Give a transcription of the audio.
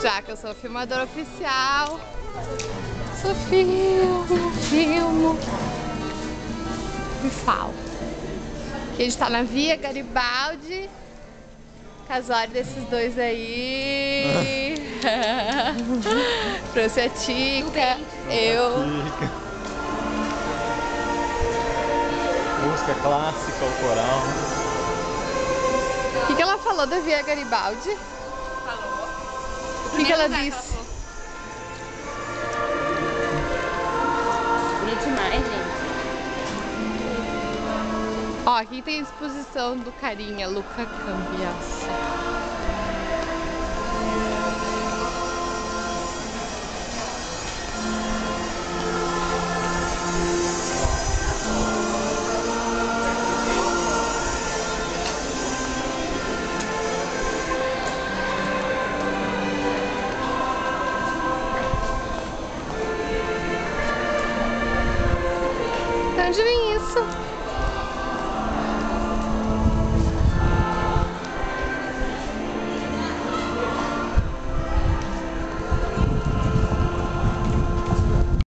Já que eu sou filmadora oficial, sou filmo e falo. Aqui a gente tá na Via Garibaldi, casório desses dois aí. Trouxe a Tica, eu. Música clássica, o coral. O que ela falou da Via Garibaldi? Falou. O que ela disse? Bonito demais, gente. Ó, aqui tem a exposição do carinha Luca Cambiasso.